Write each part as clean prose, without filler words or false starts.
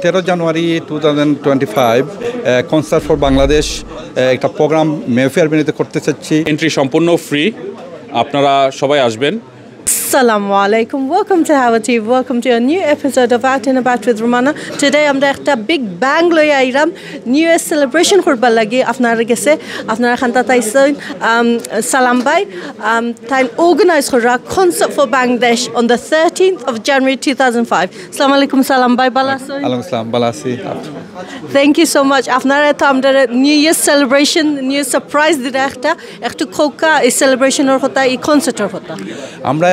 13 January 2025 concert for Bangladesh একটা programme Mayfair বেনিতে করতে চাচ্ছি। এন্ট্রি সম্পূর্ণ ফ্রি, আপনারা সবাই আসবেন। Assalamu alaikum. Welcome to Hawa TV. Welcome to a new episode of Out and About with Romana. Today I'm at a big bang loy airam New Year celebration korba lagi apnara gese apnara khanta taisun salam bay time organize kora concert for Bangladesh on the 13th of January 2005. Assalamu alaikum salam bay balasoy. Alaikum salam balasi. Thank you so much. Apnara to amdara New Year celebration, New Year surprise dira ekta khoka এই celebration or hota এই concert or hota. আমরা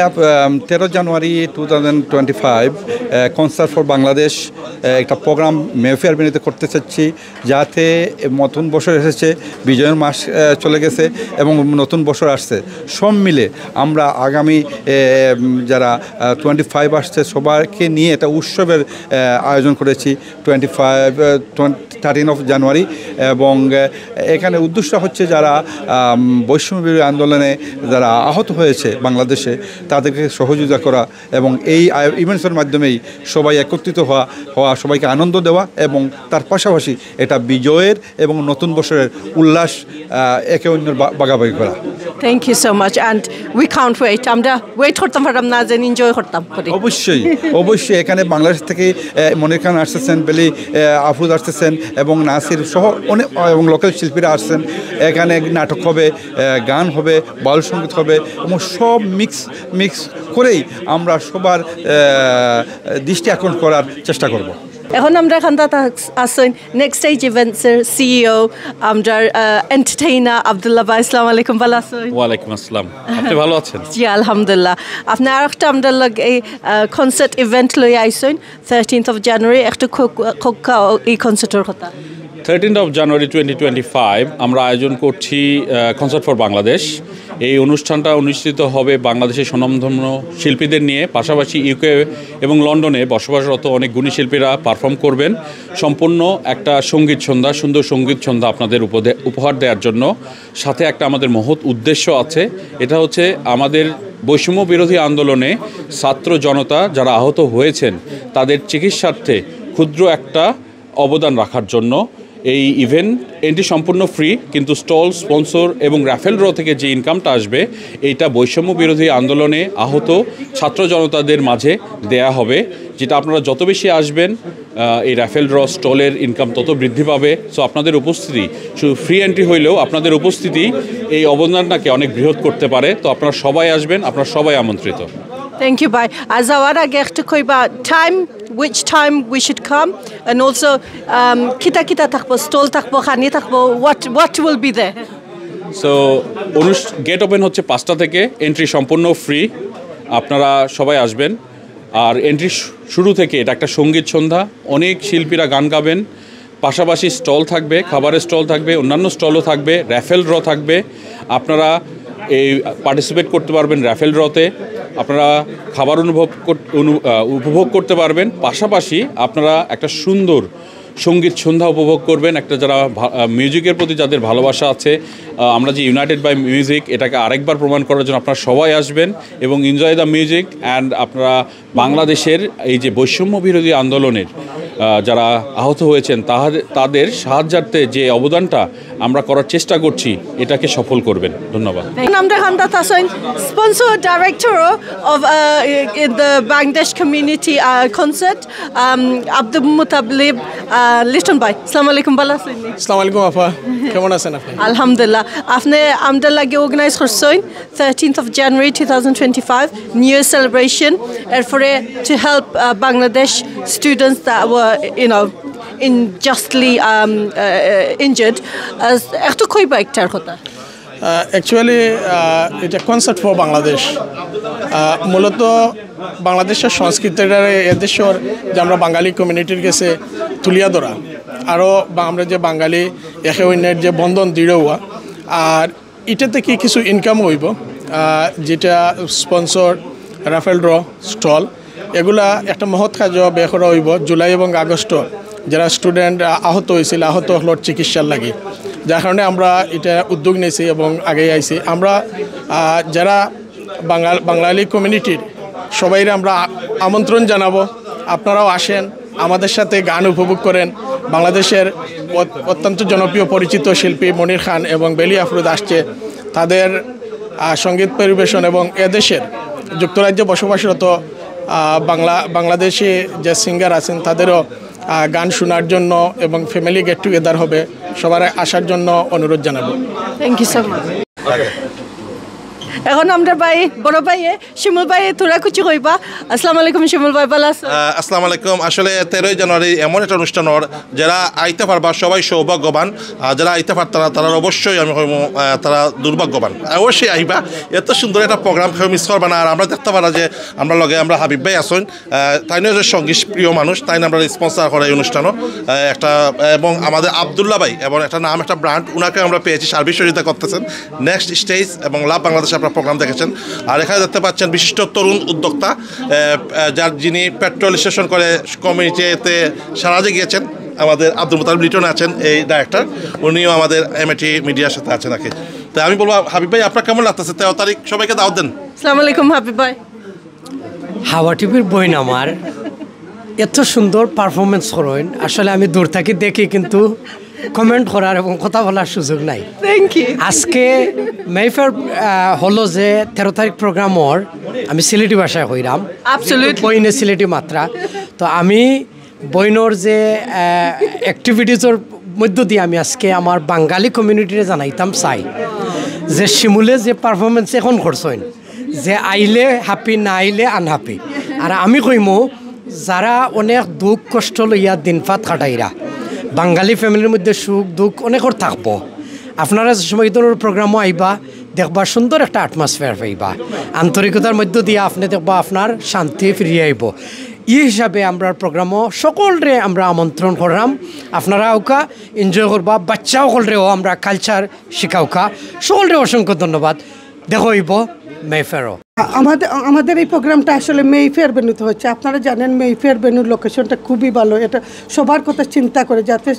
13 জানুয়ারি 2025 concert for Bangladesh একটা programme Mayfair বেনিতে করতে চাচ্ছি, যাতে নতুন বছর এসেছে, বিজয়ের মাস চলে গেছে এবং নতুন বছর আসছে। সব মিলে আমরা আগামী যারা 25 আসছে সবাইকে নিয়ে একটা উৎসবের আয়োজন করেছি 13 অফ জানুয়ারি। এবং এখানে উদ্দেশ্য হচ্ছে যারা বৈষম্যবিরোধী আন্দোলনে যারা আহত হয়েছে বাংলাদেশে তাদেরকে সহযোগিতা করা এবং এই ইভেন্টসের মাধ্যমেই সবাই একত্রিত হওয়া সবাইকে আনন্দ দেওয়া এবং তার পাশাপাশি এটা বিজয়ের এবং নতুন বছরের উল্লাস একে অন্যের ভাগাভাগি করা। Thank you so much and we can't wait. আমরা ওয়েট করতাম পারতাম না, যে এনজয় করতাম। অবশ্যই এখানে বাংলাদেশ থেকে মনির খান আসতেছেন, বেলি আফরোজ আসতেছেন এবং নাসির সহ অনেক এবং লোকাল শিল্পীরা আসছেন। এখানে নাটক হবে, গান হবে, বাউল সঙ্গীত হবে এবং সব মিক্স করেই আমরা সবার দৃষ্টি আকর্ষণ করার চেষ্টা করব। এখন আমরা এখানটা আসেন নেক্সট স্টেজ ইভেন্টসের সিইও আমরার এন্টারটেইনার আব্দুল্লাহ ভাই। আসসালামু আলাইকুম, ভালো আছেন? ওয়ালাইকুম আসসালাম, আপনি ভালো আছেন? জি আলহামদুলিল্লাহ। আপনি আরেকটা আমরা এই কনসার্ট ইভেন্ট লই আইছেন 13th of January, একটু খোকা এই কনসার্টের কথা। 13th of January 2025 আমরা আয়োজন করছি কনসার্ট ফর বাংলাদেশ। এই অনুষ্ঠানটা অনুষ্ঠিত হবে বাংলাদেশের স্বনামধন্য শিল্পীদের নিয়ে, পাশাপাশি ইউকে এবং লন্ডনে বসবাসরত অনেক গুণী শিল্পীরা পারফর্ম করবেন। সম্পূর্ণ একটা সঙ্গীত সন্ধ্যা, সুন্দর সঙ্গীত সন্ধ্যা আপনাদের উপহার দেওয়ার জন্য। সাথে একটা আমাদের মহৎ উদ্দেশ্য আছে, এটা হচ্ছে আমাদের বৈষম্য বিরোধী আন্দোলনে ছাত্র জনতা যারা আহত হয়েছেন তাদের চিকিৎসার্থে ক্ষুদ্র একটা অবদান রাখার জন্য এই এন্ট্রি সম্পূর্ণ ফ্রি, কিন্তু স্টল, স্পন্সর এবং র্যাফেল ড্র থেকে যে ইনকামটা আসবে এইটা বৈষম্য বিরোধী আন্দোলনে আহত ছাত্র জনতাদের মাঝে দেয়া হবে। যেটা আপনারা যত বেশি আসবেন এই র্যাফেল ড্র স্টলের ইনকাম তত বৃদ্ধি পাবে। সো আপনাদের উপস্থিতি শুধু ফ্রি এন্ট্রি হইলেও আপনাদের উপস্থিতি এই অবদানটাকে অনেক বৃহৎ করতে পারে। তো আপনারা সবাই আসবেন, আপনারা সবাই আমন্ত্রিত। Thank you, bye. As our guest koiba time, which time we should come, and also kita takbo stall takbo khani takbo, what will be there? So get open হচ্ছে 5টা থেকে, এন্ট্রি সম্পূর্ণ ফ্রি, আপনারা সবাই আসবেন। আর এন্ট্রি শুরু থেকে এটা একটা সঙ্গীত সন্ধ্যা, অনেক শিল্পীরা গান গাবেন, পাশাপাশি স্টল থাকবে, খাবারের স্টল থাকবে, অন্যান্য স্টলও থাকবে, র্যাফেল ড্র থাকবে। আপনারা এই পার্টিসিপেট করতে পারবেন র্যাফেল ড্রতে, আপনারা খাবার উপভোগ করতে পারবেন, পাশাপাশি আপনারা একটা সুন্দর সঙ্গীত সন্ধ্যা উপভোগ করবেন। একটা যারা মিউজিকের প্রতি যাদের ভালোবাসা আছে, আমরা যে ইউনাইটেড বাই মিউজিক এটাকে আরেকবার প্রমাণ করার জন্য আপনারা সবাই আসবেন এবং এনজয় দ্য মিউজিক। অ্যান্ড আপনারা বাংলাদেশের এই যে বৈষম্য বিরোধী আন্দোলনের যারা আহত হয়েছেন তাদের সাহায্যার্থে যে অবদানটা আমরা করার চেষ্টা করছি এটাকে সফল করবেন। ধন্যবাদ। Sponsor director of the Bangladesh community concert, Abdul Mutablib Liston Bhai. Assalamu alaikum, ভালো আছেন? আসসালামু আলাইকুম আপা, কেমন আছেন আপনি? আলহামদুলিল্লাহ। আপনি আমাদের লাগে অর্গানাইজ করছেন 13th of January 2025 New Year celebration এরপরে to help Bangladesh students that were unjustly injured. একটু কইবা একটার কথা। অ্যাকচুয়ালি এটা কনসার্ট ফর বাংলাদেশ, মূলত বাংলাদেশের সংস্কৃতিটা এদেশের যে আমরা বাঙালি কমিউনিটির কাছে তুলিয়া ধরা, আরও আমরা যে বাঙালি একে অন্যের যে বন্ধন দৃঢ় হওয়া, আর এটাতে কি কিছু ইনকাম হইব, যেটা স্পন্সর, রাফেল ড্র, স্টল, এগুলা একটা মহৎ কাজ ব্যয় করা হইব জুলাই এবং আগস্ট যারা স্টুডেন্ট আহত হয়েছিল, আহত হলোর চিকিৎসার লাগে, যার কারণে আমরা এটা উদ্যোগ নিয়েছি এবং আগে আইছি। আমরা যারা বাঙালি কমিউনিটির সবাইরে আমরা আমন্ত্রণ জানাবো, আপনারাও আসেন, আমাদের সাথে গান উপভোগ করেন। বাংলাদেশের অত্যন্ত জনপ্রিয় পরিচিত শিল্পী মনির খান এবং বেলি আফরোজ আসছে, তাদের সঙ্গীত পরিবেশন এবং এদেশের যুক্তরাজ্যে বসবাসরত বাংলাদেশি যে সিঙ্গার আছেন তাদেরও গান শোনার জন্য এবং ফ্যামিলি গেট টুগেদার হবে, সবার আসার জন্য অনুরোধ জানাবো। Thank you so much. এখন আমরা ভাই বড় ভাইয়ে শিমুল ভাই তোরা কিছু কইবা। আসসালামু আলাইকুম শিমুল ভাই, ভালো আছেন? আসসালামু আলাইকুম। আসলে 13 জানুয়ারি এমন একটা অনুষ্ঠান যারা আইতে পারবা সবাই সৌভাগ্যবান, আর যারা আইতে পারতারা তারা অবশ্যই আমি তারা দুর্ভাগ্যবান। অবশ্যই আইবা, এত সুন্দর একটা প্রোগ্রাম কেউ মিস করবা না। আর আমরা দেখতে পারা যে আমরা লগে আমরা হাবিব ভাই আসুন, তাই নিয়ে যে সঙ্গীত প্রিয় মানুষ, তাই আমরা স্পন্সার করে এই অনুষ্ঠানও একটা, এবং আমাদের আবদুল্লাহ ভাই এবং একটা নাম একটা ব্র্যান্ড, ওনাকে আমরা পেয়েছি সার্ভিস সহযোগিতা করতেছেন। নেক্সট স্টেজ এবং লাভ বাংলাদেশ আপনার প্রোগ্রাম দেখেছেন। আর এখানে দেখতে পাচ্ছেন বিশিষ্ট তরুণ উদ্যোক্তা, যিনি পেট্রোল স্টেশন করে কমিউনিটিতে সারাজে গিয়েছেন, আমাদের আব্দুল মুতালিব লিটন আছেন এই ডাইরেক্টর, উনিও আমাদের এমএটি মিডিয়ার সাথে আছেন নাকি। তাই আমি বলবো হাবিব ভাই আপনার কেমন লাগতেছে? 13 তারিখ সবাইকে দাওয়াত দেন। আসসালামু আলাইকুম হাবিব ভাই। হাওয়া টিভির বইন আমার এত সুন্দর পারফরমেন্স করেন, আসলে আমি দূর থেকে দেখি কিন্তু কমেন্ট করার এবং কথা বলার সুযোগ নাই। Thank you. আজকে মেহফেয়ার হলো যে 13 তারিখ প্রোগ্রামর আমি সিলেটি ভাষায় কইরাম, Absolutely. বইনে সিলেটি মাত্রা। তো আমি বইনর যে অ্যাক্টিভিটিসের মধ্য দিয়ে আমি আজকে আমার বাঙালি কমিউনিটিরে জানাইতাম চাই যে শিমুলে যে পারফরমেন্স এখন করছেন, যে আইলে হ্যাপি না আইলে আনহ্যাপি। আর আমি কইমো যারা অনেক দুঃখ কষ্ট লইয়া দিনপাত কাটাইরা, বাঙালি ফ্যামিলির মধ্যে সুখ দুঃখ অনেকর থাকবো, আপনারা যে সময় ধরনের প্রোগ্রামও আইবা দেখবা সুন্দর একটা অ্যাটমসফিয়ার পাইবা, আন্তরিকতার মধ্য দিয়ে আপনি দেখবা আপনার শান্তি ফিরিয়ে আইব। এই হিসাবে আমরা প্রোগ্রামও সকলরে আমরা আমন্ত্রণ করলাম, আপনারা ওকা এনজয় করবা, বাচ্চা সকলরেও আমরা কালচার শিখাওকা। সকলরে অসংখ্য ধন্যবাদ। দেখো হইব মেহফেয়ারও। আমাদের এই প্রোগ্রামটা আসলে মেইফেয়ার ভেন্যুতে হচ্ছে। আপনারা জানেন মেইফেয়ার ভেন্যুর লোকেশনটা খুবই ভালো, এটা সবার কথা চিন্তা করে যাতে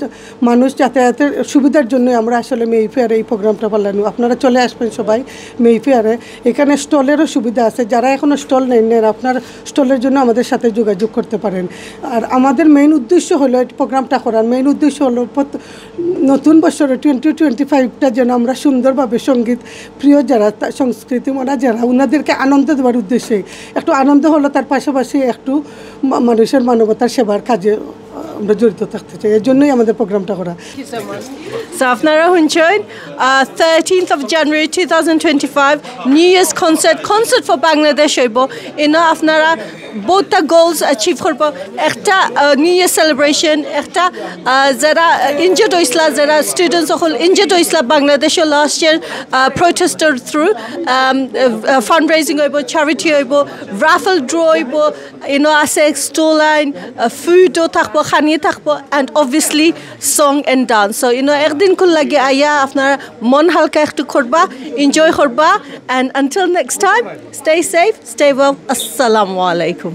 মানুষ যাতায়াতের সুবিধার জন্য আমরা আসলে মেইফেয়ারে এই প্রোগ্রামটা বানানো। আপনারা চলে আসবেন সবাই মেইফেয়ারে, এখানে স্টলেরও সুবিধা আছে, যারা এখনও স্টল নেন আপনার স্টলের জন্য আমাদের সাথে যোগাযোগ করতে পারেন। আর আমাদের মেইন উদ্দেশ্য হলো এই প্রোগ্রামটা করার, মেইন উদ্দেশ্য হলো নতুন বছরে 2025টা যেন আমরা সুন্দরভাবে সঙ্গীত প্রিয় যারা সংস্কৃতি মনা যারা ওনাদেরকে আনন্দ দেওয়ার উদ্দেশ্যে, একটু আনন্দ হলো তার পাশাপাশি একটু মানুষের মানবতার সেবার কাজে আমরা জড়িত থাকতে চাই, এর জন্যই আমাদের প্রোগ্রামটা করা। So আপনারা শুনছেন 13th of January 2025 New Year's concert for Bangladesh হইব। এনে আপনারা বহুতটা গোলস অ্যাচিভ করব। একটা নিউ ইয়ার সেলিব্রেশন, একটা যারা ইনজার্ড হয়েছিল, যারা স্টুডেন্টস সকল ইনজার্ড হয়েছিল বাংলাদেশের লাস্ট ইয়ার প্রটেস্টের থ্রু, ফান্ড রেজিং হইব, চ্যারিটি হইব, রাফেল ড্র হইব, এনে আছে স্টোর লাইন, ফুডও থাকবো, খানিয়ে থাকবো, and obviously song and dance. So একদিন কোন লাগে আইয়া আপনারা মন হালকা একটু করবা, এনজয় করবা, and until next time stay safe, stay well. আসসালামু আলাইকুম।